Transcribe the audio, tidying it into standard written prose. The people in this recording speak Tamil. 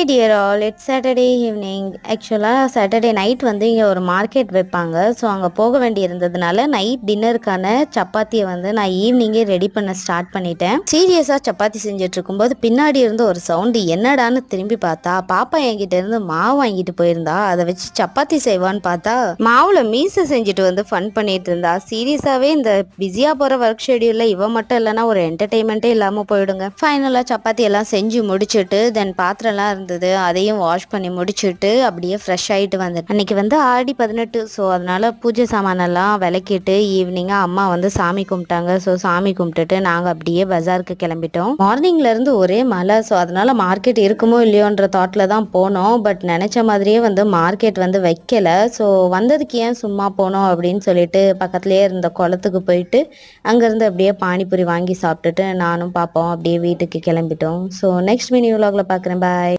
Hi dear all, it's Saturday evening. ஆக்சுவலாக சாட்டர்டே நைட் வந்து இங்கே ஒரு மார்க்கெட் வைப்பாங்க. ஸோ அங்கே போக வேண்டி இருந்ததுனால நைட் டின்னருக்கான சப்பாத்தியை வந்து நான் ஈவினிங்கே ரெடி பண்ண ஸ்டார்ட் பண்ணிட்டேன். சீரியஸாக சப்பாத்தி செஞ்சுட்டு இருக்கும்போது பின்னாடி இருந்து ஒரு சவுண்டு என்னடான்னு திரும்பி பார்த்தா பாப்பா என்கிட்ட இருந்து மாவு வாங்கிட்டு போயிருந்தா. அதை வச்சு சப்பாத்தி செய்வான்னு பார்த்தா மாவுல மீசை செஞ்சுட்டு வந்து ஃபன் பண்ணிட்டு இருந்தா. சீரியஸாகவே இந்த பிஸியாக போகிற ஒர்க் ஷெடியூலில் இவ மட்டும் இல்லைன்னா ஒரு என்டர்டெயின்மெண்ட்டே இல்லாமல் போயிடுங்க. ஃபைனலாக சப்பாத்தி எல்லாம் செஞ்சு முடிச்சுட்டு தென் பாத்திரம்லாம் இருந்தது, அதையும் வாஷ் பண்ணி முடிச்சுட்டு அப்படியே ஃப்ரெஷ் ஆகிட்டு வந்தேன். அன்னைக்கு வந்து ஆடி 18. ஸோ அதனால பூஜை சாமானெல்லாம் விளக்கிட்டு ஈவினிங்காக அம்மா வந்து சாமி கும்பிட்டாங்க. ஸோ சாமி கும்பிட்டுட்டு நாங்கள் அப்படியே பஜாருக்கு கிளம்பிட்டோம். மார்னிங்ல இருந்து ஒரே மழை. ஸோ அதனால மார்க்கெட் இருக்குமோ இல்லையோன்ற தாட்ல தான் போனோம். பட் நினைச்ச மாதிரியே வந்து மார்க்கெட் வந்து வைக்கல. ஸோ வந்ததுக்கு ஏன் சும்மா போனோம் அப்படின்னு சொல்லிட்டு பக்கத்துலேயே இருந்த குளத்துக்கு போயிட்டு அங்கேருந்து அப்படியே பானிபூரி வாங்கி சாப்பிட்டுட்டு நானும் பாப்போம் அப்படியே வீட்டுக்கு கிளம்பிட்டோம். ஸோ நெக்ஸ்ட் மினி விலாகில் பார்க்குறேன். பாய்.